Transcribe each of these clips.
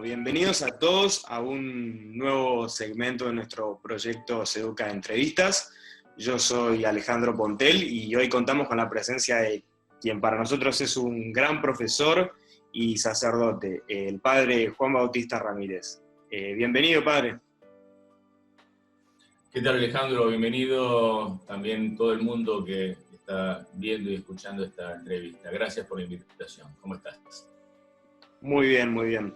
Bienvenidos a todos a un nuevo segmento de nuestro proyecto Seduca de Entrevistas. Yo soy Alejandro Pontel y hoy contamos con la presencia de quien para nosotros es un gran profesor y sacerdote, el padre Juan Bautista Ramírez. Bienvenido, padre. ¿Qué tal, Alejandro? Bienvenido también todo el mundo que está viendo y escuchando esta entrevista. Gracias por la invitación. ¿Cómo estás? Muy bien, muy bien.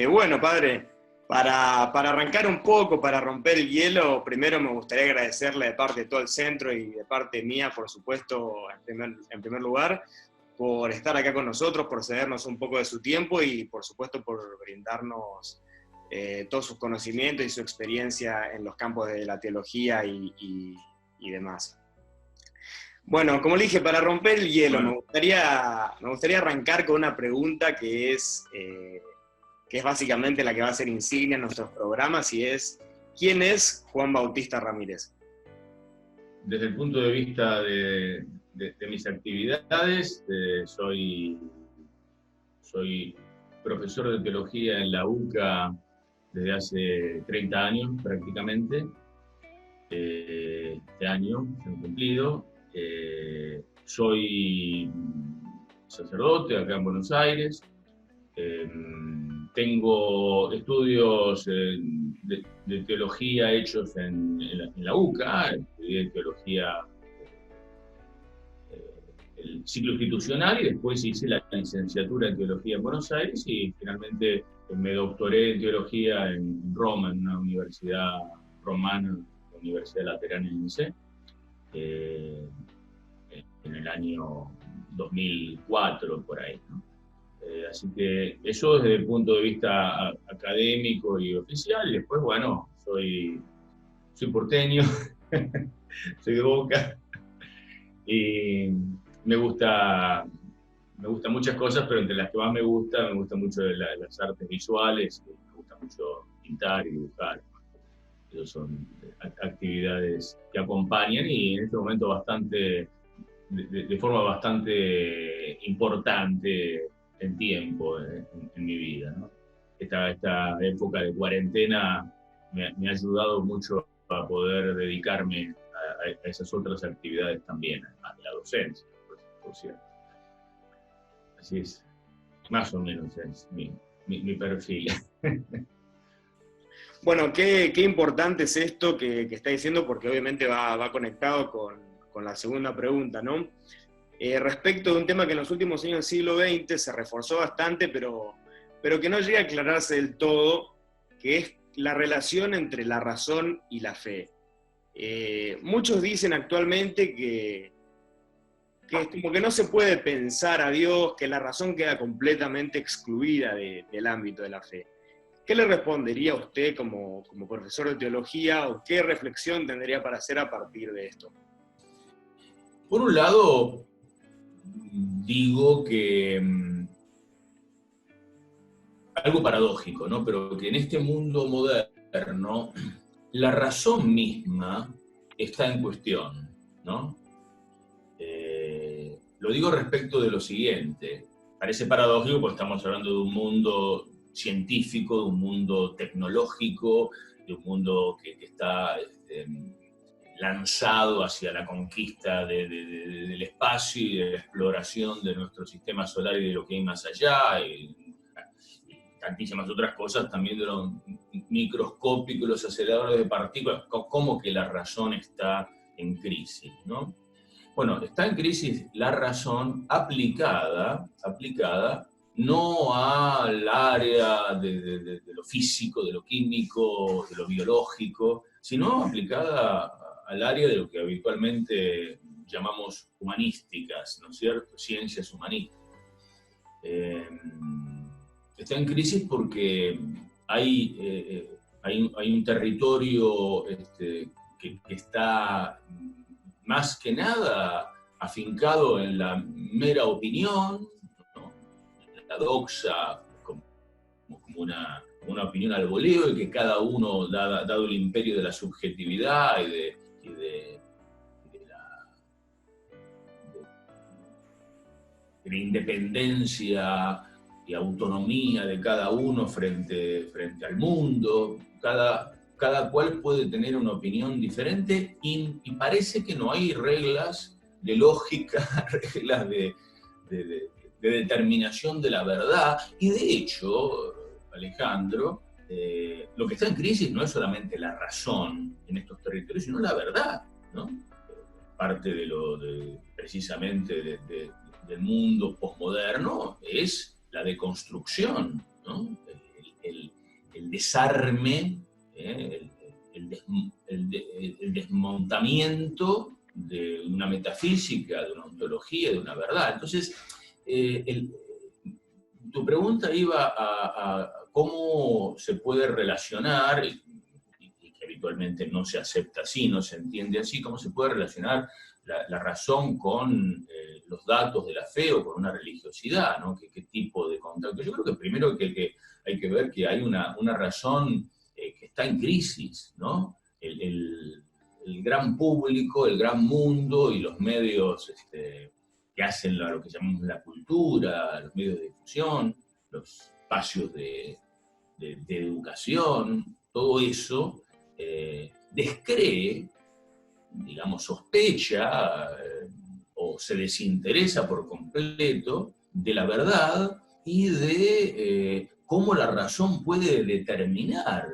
Bueno, padre, para arrancar un poco, para romper el hielo, primero me gustaría agradecerle de parte de todo el centro y de parte mía, por supuesto, en primer lugar, por estar acá con nosotros, por cedernos un poco de su tiempo y, por supuesto, por brindarnos todos sus conocimientos y su experiencia en los campos de la teología y demás. Bueno, como le dije, para romper el hielo, me gustaría arrancar con una pregunta que es básicamente la que va a ser insignia en nuestros programas, y es, ¿quién es Juan Bautista Ramírez? Desde el punto de vista de mis actividades, soy profesor de teología en la UCA desde hace 30 años prácticamente. Este año se han cumplido. Soy sacerdote acá en Buenos Aires. Tengo estudios de teología hechos en la UCA, estudié teología, el ciclo institucional, y después hice la licenciatura en teología en Buenos Aires y finalmente me doctoré en teología en Roma, en una universidad romana, la Universidad Lateranense, en el año 2004, por ahí, ¿no? Así que eso desde el punto de vista académico y oficial. Y después, bueno, soy porteño, soy de Boca, y me gusta muchas cosas, pero entre las que más me gusta mucho las artes visuales, me gusta mucho pintar y dibujar. Esas son actividades que acompañan y en este momento de forma bastante importante en tiempo en mi vida, ¿no? Esta época de cuarentena me ha ayudado mucho a poder dedicarme a esas otras actividades también, a la docencia, por cierto. Así es, más o menos es mi perfil. Bueno, qué importante es esto que está diciendo, porque obviamente va conectado con la segunda pregunta, ¿no? Respecto de un tema que en los últimos años del siglo XX se reforzó bastante, pero que no llega a aclararse del todo, que es la relación entre la razón y la fe. Muchos dicen actualmente que como que no se puede pensar a Dios, que la razón queda completamente excluida del ámbito de la fe. ¿Qué le respondería a usted como profesor de teología, o qué reflexión tendría para hacer a partir de esto? Por un lado, digo que algo paradójico, ¿no? Pero que en este mundo moderno la razón misma está en cuestión, ¿no? Lo digo respecto de lo siguiente. Parece paradójico porque estamos hablando de un mundo científico, de un mundo tecnológico, de un mundo que está lanzado hacia la conquista del espacio y de la exploración de nuestro sistema solar y de lo que hay más allá, y tantísimas otras cosas, también de lo microscópico, los aceleradores de partículas, como que la razón está en crisis, ¿no? Bueno, está en crisis la razón aplicada no al área de lo físico, de lo químico, de lo biológico, sino aplicada al área de lo que habitualmente llamamos humanísticas, ¿no es cierto? Ciencias humanísticas. Está en crisis porque hay un territorio que está más que nada afincado en la mera opinión, ¿no? La doxa como una opinión al voleo, y que cada uno, dado el imperio de la subjetividad y de la independencia y autonomía de cada uno frente al mundo. Cada cual puede tener una opinión diferente y parece que no hay reglas de lógica, reglas de determinación de la verdad. Y de hecho, Alejandro, lo que está en crisis no es solamente la razón en estos territorios, sino la verdad, ¿no? Parte precisamente del mundo posmoderno es la deconstrucción, ¿no? El desarme, el desmontamiento de una metafísica, de una ontología, de una verdad. Entonces, tu pregunta iba a cómo se puede relacionar, y que habitualmente no se acepta así, no se entiende así, cómo se puede relacionar la razón con los datos de la fe o con una religiosidad, ¿no? ¿Qué tipo de contacto? Yo creo que primero que hay que ver que hay una razón que está en crisis, ¿no? El gran público, el gran mundo y los medios que hacen lo que llamamos la cultura, los medios de difusión, los espacios de educación, todo eso descree, digamos, sospecha o se desinteresa por completo de la verdad y de cómo la razón puede determinar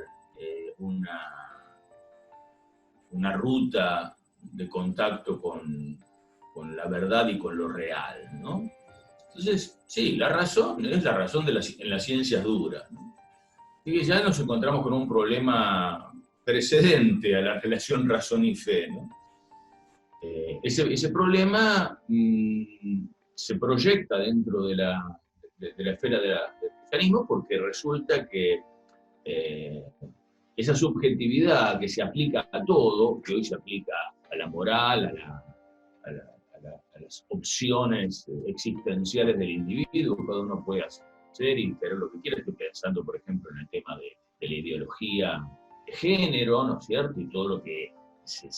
una ruta de contacto con la verdad y con lo real, ¿no? Entonces, sí, la razón es la razón en las ciencias duras, ¿no? Y que ya nos encontramos con un problema precedente a la relación razón y fe, ¿no? Ese problema se proyecta dentro de la esfera del cristianismo porque resulta que esa subjetividad que se aplica a todo, que hoy se aplica a la moral, a las opciones existenciales del individuo, cada uno puede hacer y querer lo que quiera. Estoy pensando, por ejemplo, en el tema de la ideología de género, ¿no es cierto? Y todo lo que se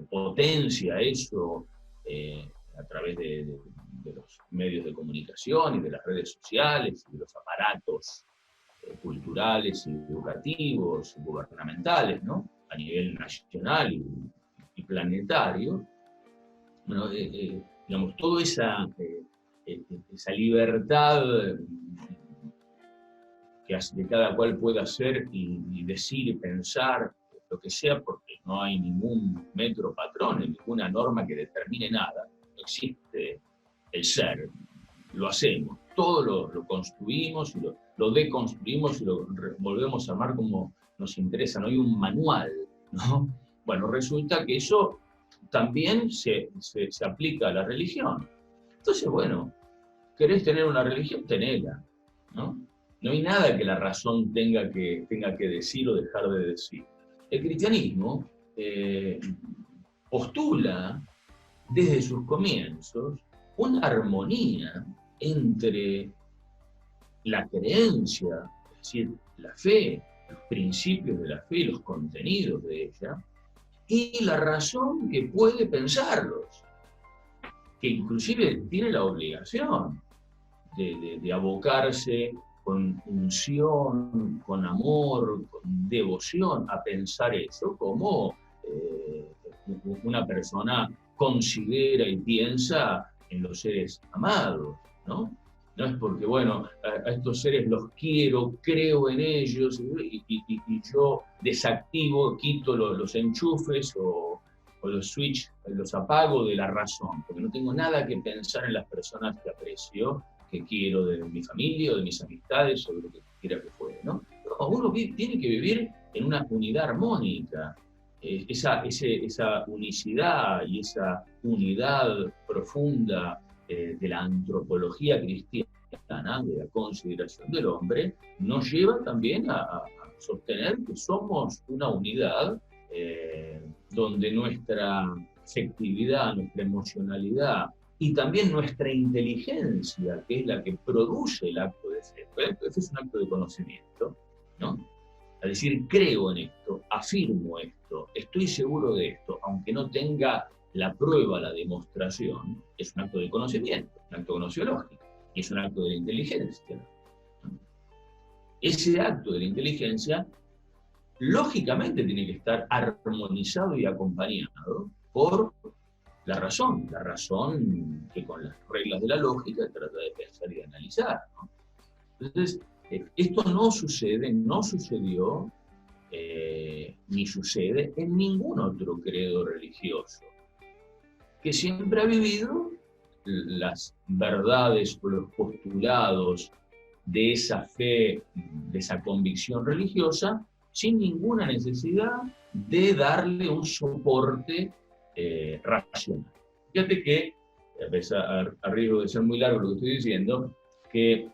potencia eso a través de los medios de comunicación y de las redes sociales y de los aparatos culturales y educativos, gubernamentales, ¿no? A nivel nacional y planetario. Bueno, digamos, toda esa libertad que cada cual pueda hacer y decir y pensar lo que sea, porque no hay ningún metro patrón, ninguna norma que determine nada, no existe el ser, lo hacemos, todo lo construimos y lo deconstruimos y lo volvemos a armar como nos interesa, no hay un manual, ¿no? Bueno, resulta que eso también se aplica a la religión. Entonces, bueno, ¿querés tener una religión? Tenela, ¿no? No hay nada que la razón tenga que decir o dejar de decir. El cristianismo postula desde sus comienzos una armonía entre la creencia, es decir, la fe, los principios de la fe, los contenidos de ella, y la razón que puede pensarlos, que inclusive tiene la obligación de abocarse con unción, con amor, con devoción a pensar eso como una persona considera y piensa en los seres amados, ¿no? No es porque, bueno, a estos seres los quiero, creo en ellos y yo desactivo, quito los enchufes o los switch, los apago de la razón, porque no tengo nada que pensar en las personas que aprecio, que quiero de mi familia o de mis amistades o de lo que quiera que fuere, ¿no? No, uno tiene que vivir en una unidad armónica. Esa unicidad y esa unidad profunda de la antropología cristiana, de la consideración del hombre, nos lleva también a sostener que somos una unidad donde nuestra afectividad, nuestra emocionalidad y también nuestra inteligencia, que es la que produce el acto de fe. Este es un acto de conocimiento, ¿no? Es decir, creo en esto, afirmo esto, estoy seguro de esto, aunque no tenga la prueba, la demostración, es un acto de conocimiento, un acto gnoseológico. y es un acto de la inteligencia. Ese acto de la inteligencia, lógicamente, tiene que estar armonizado y acompañado por la razón que con las reglas de la lógica trata de pensar y de analizar, ¿no? Entonces, esto no sucedió, ni sucede en ningún otro credo religioso, que siempre ha vivido las verdades o los postulados de esa fe, de esa convicción religiosa, sin ninguna necesidad de darle un soporte racional. Fíjate que, a riesgo de ser muy largo lo que estoy diciendo, que el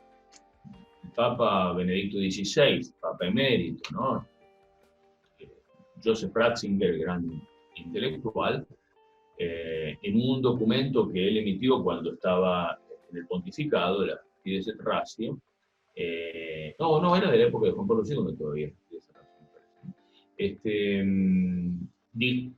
Papa Benedicto XVI, Papa emérito, ¿no? Joseph Ratzinger, el gran intelectual, en un documento que él emitió cuando estaba en el pontificado de la Fides et Ratio, no, era de la época de Juan Pablo II todavía,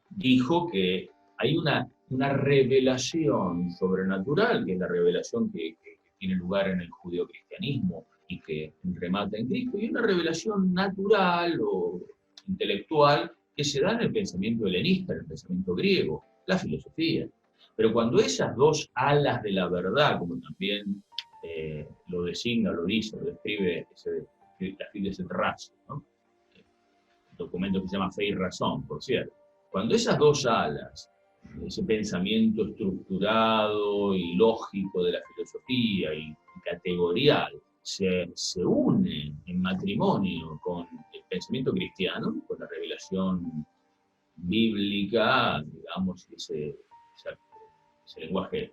dijo que hay una revelación sobrenatural, que es la revelación que tiene lugar en el judeocristianismo y que remata en Cristo, y una revelación natural o intelectual que se da en el pensamiento helenista, en el pensamiento griego, la filosofía. Pero cuando esas dos alas de la verdad, como también lo designa, lo dice, lo describe la Fides et Ratio, ¿no? Documento que se llama Fe y Razón, por cierto. Cuando esas dos alas, ese pensamiento estructurado y lógico de la filosofía y categorial, se une en matrimonio con el pensamiento cristiano, con la revelación bíblica, digamos, ese lenguaje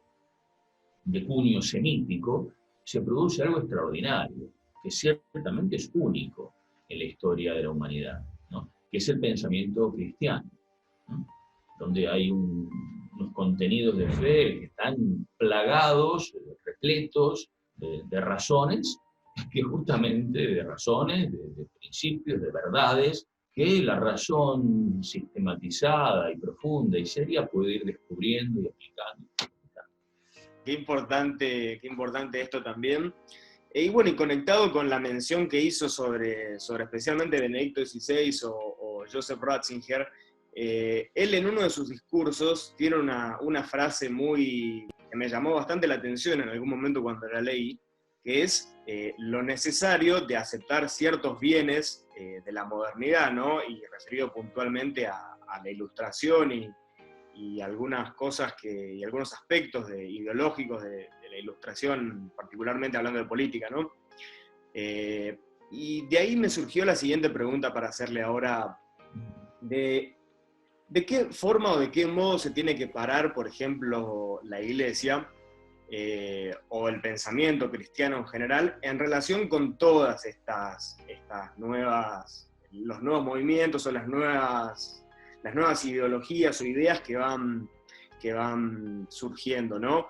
de cuño semítico, se produce algo extraordinario, que ciertamente es único en la historia de la humanidad, ¿no? Que es el pensamiento cristiano, ¿no? Donde hay unos contenidos de fe que están plagados, repletos de razones, que justamente de razones, de principios, de verdades, que la razón sistematizada y profunda y seria puede ir descubriendo y aplicando. Qué importante esto también. Y bueno, y conectado con la mención que hizo sobre especialmente Benedicto XVI o Joseph Ratzinger, él en uno de sus discursos tiene una frase que me llamó bastante la atención en algún momento cuando la leí, que es lo necesario de aceptar ciertos bienes de la modernidad, ¿no? Y referido puntualmente a la Ilustración y algunas cosas y algunos aspectos ideológicos de la Ilustración, particularmente hablando de política, ¿no? Y de ahí me surgió la siguiente pregunta para hacerle ahora, ¿de qué forma o de qué modo se tiene que parar, por ejemplo, la Iglesia o el pensamiento cristiano en general en relación con todas estas los nuevos movimientos o las nuevas ideologías o ideas que van surgiendo, ¿no?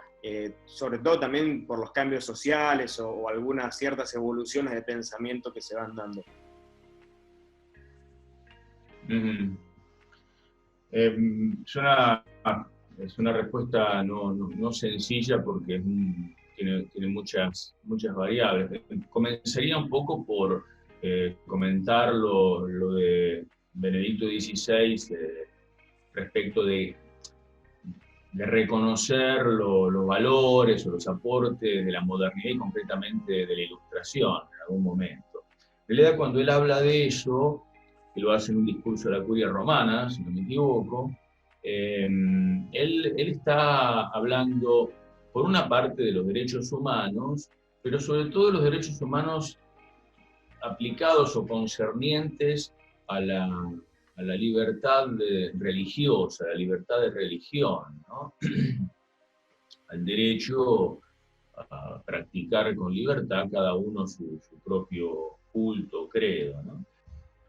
Sobre todo también por los cambios sociales o algunas ciertas evoluciones de pensamiento que se van dando. Es una respuesta no sencilla porque tiene muchas variables. Comenzaría un poco por comentar lo de Benedicto XVI respecto de reconocer los valores o los aportes de la modernidad y concretamente de la Ilustración en algún momento. En realidad, cuando él habla de eso, que lo hace en un discurso de la Curia Romana, si no me equivoco, él está hablando, por una parte, de los derechos humanos, pero sobre todo de los derechos humanos aplicados o concernientes a la libertad religiosa, a la libertad de religión, ¿no? Al derecho a practicar con libertad cada uno su propio culto, credo, ¿no?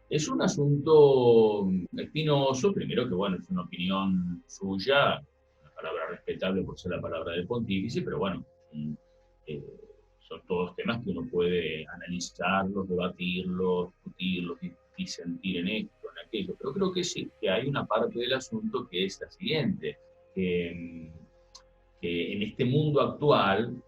Es un asunto espinoso, primero que, bueno, es una opinión suya, una palabra respetable por ser la palabra del pontífice, pero bueno, son todos temas que uno puede analizarlos, debatirlos, discutirlos, disentir en esto, en aquello, pero creo que sí, que hay una parte del asunto que es la siguiente, que en este mundo actual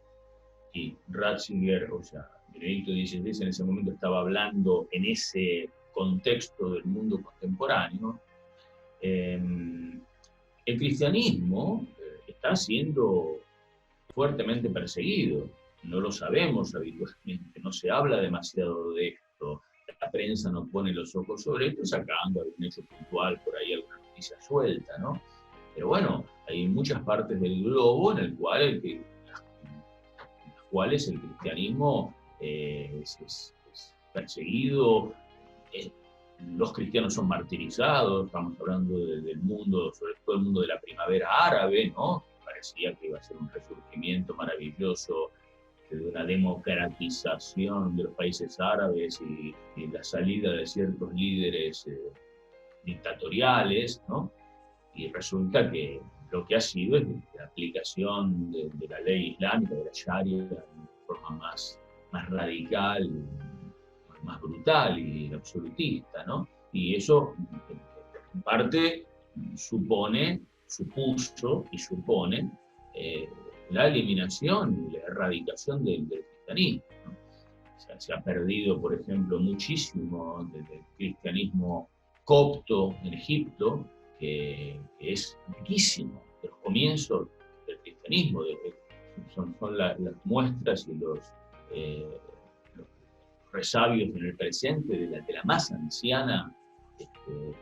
y Ratzinger, o sea, Benedicto XVI en ese momento estaba hablando en ese contexto del mundo contemporáneo, el cristianismo está siendo fuertemente perseguido. No lo sabemos habitualmente, no se habla demasiado de esto. La prensa no pone los ojos sobre esto, sacando algún hecho puntual, por ahí alguna noticia suelta, ¿no? Pero bueno, hay muchas partes del globo en el cual las cuales el cristianismo es perseguido, los cristianos son martirizados, estamos hablando del mundo, sobre todo el mundo de la primavera árabe, ¿no? Parecía que iba a ser un resurgimiento maravilloso de una democratización de los países árabes y la salida de ciertos líderes dictatoriales, ¿no? Y resulta que lo que ha sido es la aplicación de la ley islámica, de la Sharia, de forma más radical, más brutal y absolutista, ¿no? Y eso, en parte, supuso y supone la eliminación y la erradicación del cristianismo, ¿no? O sea, se ha perdido, por ejemplo, muchísimo del cristianismo copto en Egipto, que es riquísimo, de los comienzos del cristianismo, son las muestras y los resabios en el presente de la más anciana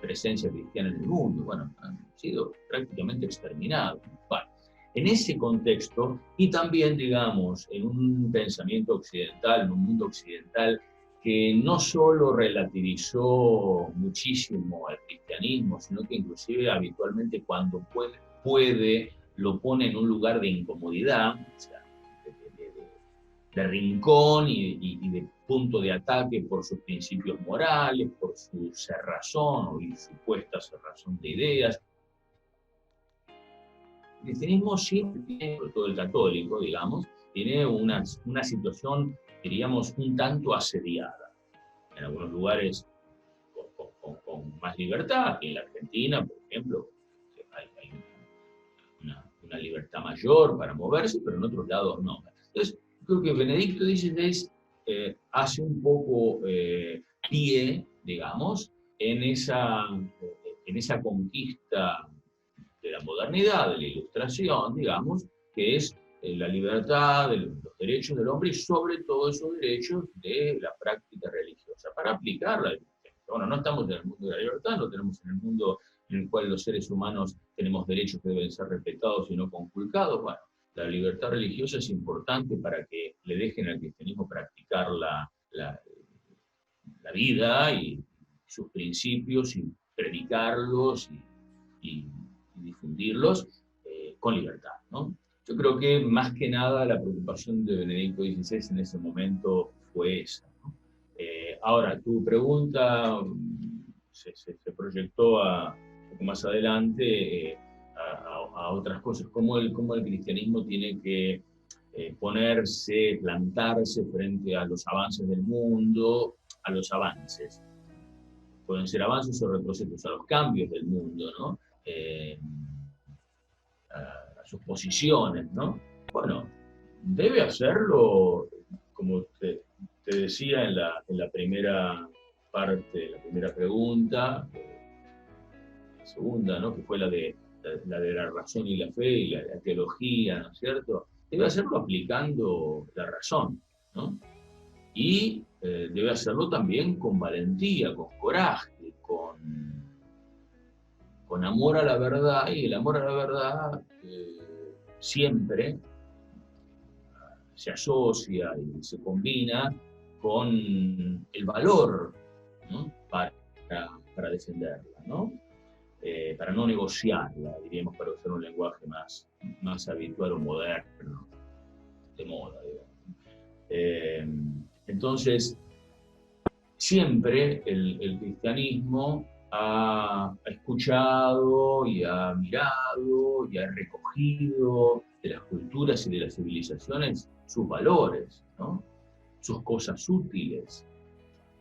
presencia cristiana en el mundo. Bueno, han sido prácticamente exterminados. Bueno, en ese contexto, y también, digamos, en un pensamiento occidental, en un mundo occidental que no solo relativizó muchísimo al cristianismo, sino que inclusive habitualmente cuando puede lo pone en un lugar de incomodidad, o sea, de rincón y de punto de ataque por sus principios morales, por su cerrazón o supuesta cerrazón de ideas. El cristianismo siempre tiene, sobre todo el católico, digamos, tiene una situación, diríamos, un tanto asediada. En algunos lugares con más libertad, aquí en la Argentina, por ejemplo, hay una libertad mayor para moverse, pero en otros lados no. Entonces, creo que Benedicto XVI hace un poco pie, digamos, en esa conquista de la modernidad, de la ilustración, digamos, que es la libertad, de los derechos del hombre y sobre todo esos derechos de la práctica religiosa, para aplicarla. Bueno, no estamos en el mundo de la libertad, no tenemos en el mundo en el cual los seres humanos tenemos derechos que deben ser respetados y no conculcados. Bueno, la libertad religiosa es importante para que le dejen al cristianismo practicar la vida y sus principios y predicarlos y difundirlos con libertad, ¿no? Yo creo que más que nada la preocupación de Benedicto XVI en ese momento fue esa, ¿no? Ahora, tu pregunta se proyectó un poco más adelante a otras cosas, cómo el cristianismo tiene que ponerse, plantarse frente a los avances del mundo, a los avances. Pueden ser avances o retrocesos, a los cambios del mundo, ¿no? A sus posiciones, ¿no? Bueno, debe hacerlo, como te decía en la primera parte, la primera pregunta, la segunda, ¿no? Que fue la de la razón y la fe y la teología, ¿no es cierto? Debe hacerlo aplicando la razón, ¿no? Y debe hacerlo también con valentía, con coraje, con amor a la verdad, y el amor a la verdad siempre se asocia y se combina con el valor, ¿no? para defenderla, ¿no? Para no negociarla, diríamos, para usar un lenguaje más habitual o moderno, de moda, digamos. Entonces, siempre el cristianismo ha escuchado y ha mirado y ha recogido de las culturas y de las civilizaciones sus valores, ¿no? Sus cosas útiles.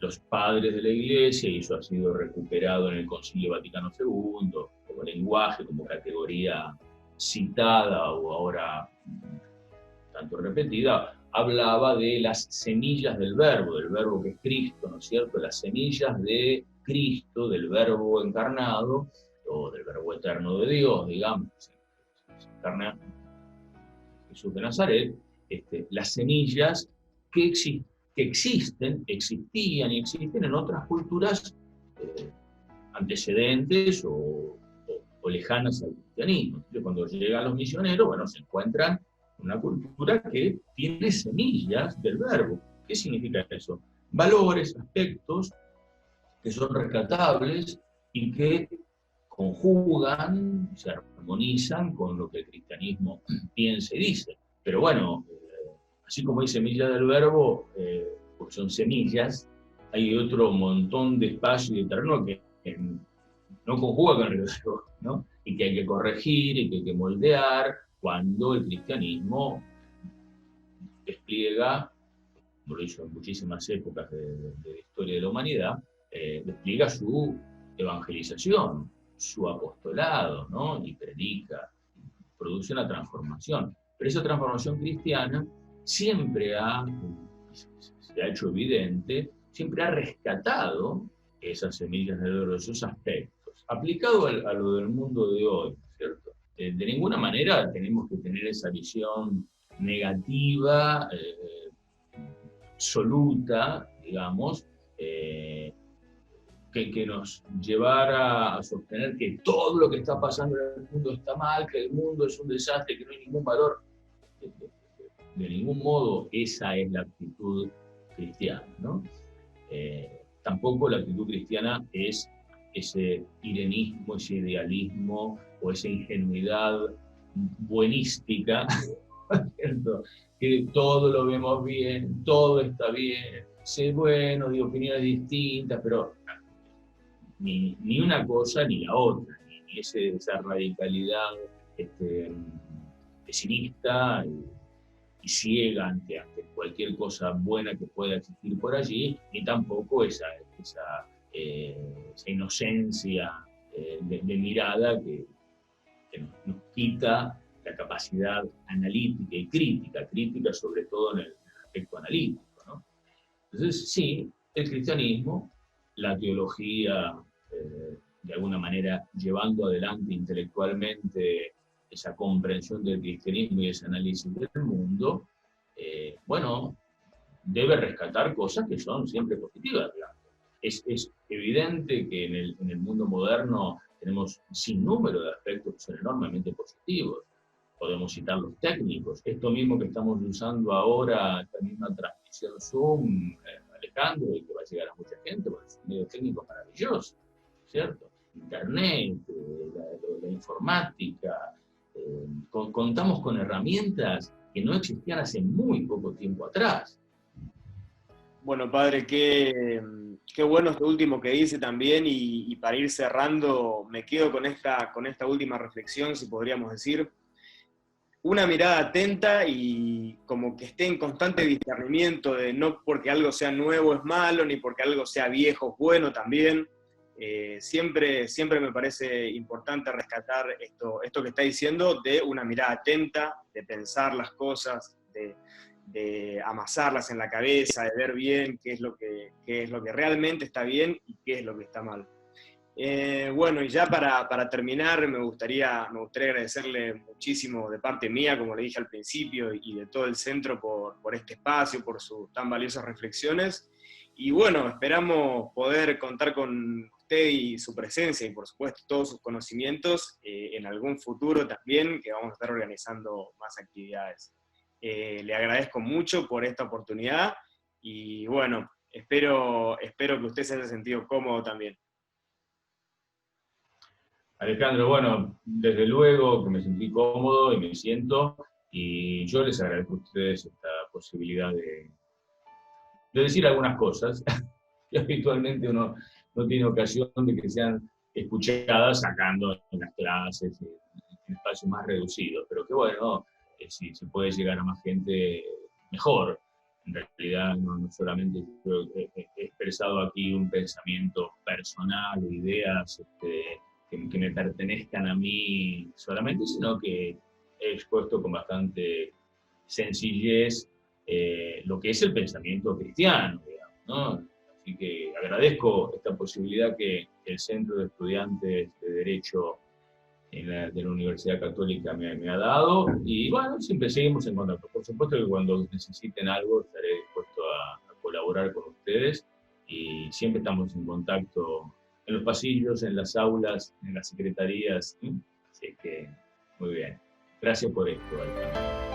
Los padres de la Iglesia, y eso ha sido recuperado en el Concilio Vaticano II, como lenguaje, como categoría citada o ahora tanto repetida, hablaba de las semillas del verbo que es Cristo, ¿no es cierto? Las semillas de Cristo, del verbo encarnado, o del verbo eterno de Dios, digamos, que se encarna Jesús de Nazaret, las semillas que existían y existen en otras culturas antecedentes o lejanas al cristianismo. Entonces, cuando llegan los misioneros, bueno, se encuentran una cultura que tiene semillas del verbo. ¿Qué significa eso? Valores, aspectos que son rescatables y que conjugan, se armonizan con lo que el cristianismo piensa y dice. Pero bueno, así como hay semillas del verbo, porque son semillas, hay otro montón de espacio y de terreno que no conjuga con el verbo, ¿no? Y que hay que corregir y que hay que moldear cuando el cristianismo despliega, como lo hizo en muchísimas épocas de la historia de la humanidad, despliega su evangelización, su apostolado, ¿no? Y predica, produce una transformación. Pero esa transformación cristiana siempre se ha hecho evidente, siempre ha rescatado esas semillas de oro, esos aspectos, aplicado a lo del mundo de hoy, ¿cierto? De ninguna manera tenemos que tener esa visión negativa, absoluta, digamos, que nos llevara a sostener que todo lo que está pasando en el mundo está mal, que el mundo es un desastre, que no hay ningún valor. De ningún modo esa es la actitud cristiana, ¿no? Tampoco la actitud cristiana es ese irenismo, ese idealismo o esa ingenuidad buenística, ¿cierto? Que todo lo vemos bien, todo está bien, sé bueno, de opiniones distintas, pero ni una cosa ni la otra, ni esa radicalidad pesimista y ciega ante cualquier cosa buena que pueda existir por allí, ni tampoco esa inocencia de mirada que nos quita la capacidad analítica y crítica sobre todo en el aspecto analítico, ¿no? Entonces, sí, el cristianismo, la teología, de alguna manera llevando adelante intelectualmente esa comprensión del cristianismo y ese análisis del mundo, bueno, debe rescatar cosas que son siempre positivas, digamos. Es evidente que en el mundo moderno tenemos un sinnúmero de aspectos que son enormemente positivos. Podemos citar los técnicos. Esto mismo que estamos usando ahora, esta misma transmisión Zoom, Alejandro, y que va a llegar a mucha gente, porque es un medio técnico maravilloso, ¿cierto? Internet, la informática, contamos con herramientas que no existían hace muy poco tiempo atrás. Bueno, padre, qué bueno esto último que dice también, y para ir cerrando, me quedo con esta última reflexión, si podríamos decir. Una mirada atenta y como que esté en constante discernimiento de no porque algo sea nuevo es malo, ni porque algo sea viejo es bueno también. Siempre me parece importante rescatar esto que está diciendo, de una mirada atenta, de pensar las cosas, de amasarlas en la cabeza, de ver bien qué es lo que realmente está bien y qué es lo que está mal. Bueno, y ya para terminar, me gustaría agradecerle muchísimo de parte mía, como le dije al principio, y de todo el centro por este espacio, por sus tan valiosas reflexiones. Y bueno, esperamos poder contar con usted y su presencia, y por supuesto todos sus conocimientos en algún futuro también, que vamos a estar organizando más actividades. Le agradezco mucho por esta oportunidad y bueno, espero que usted se haya sentido cómodo también. Alejandro, bueno, desde luego que me sentí cómodo y me siento, y yo les agradezco a ustedes esta posibilidad de decir algunas cosas que habitualmente uno no tiene ocasión de que sean escuchadas sacando en las clases, en espacios más reducidos, pero que bueno, si se puede llegar a más gente, mejor. En realidad no solamente yo he expresado aquí un pensamiento personal, ideas que me pertenezcan a mí solamente, sino que he expuesto con bastante sencillez lo que es el pensamiento cristiano, digamos, ¿no? Así que agradezco esta posibilidad que el Centro de Estudiantes de Derecho de la Universidad Católica me ha dado, y bueno, siempre seguimos en contacto. Por supuesto que cuando necesiten algo estaré dispuesto a colaborar con ustedes, y siempre estamos en contacto en los pasillos, en las aulas, en las secretarías, ¿sí? Así que, muy bien. Gracias por esto, Alejandro.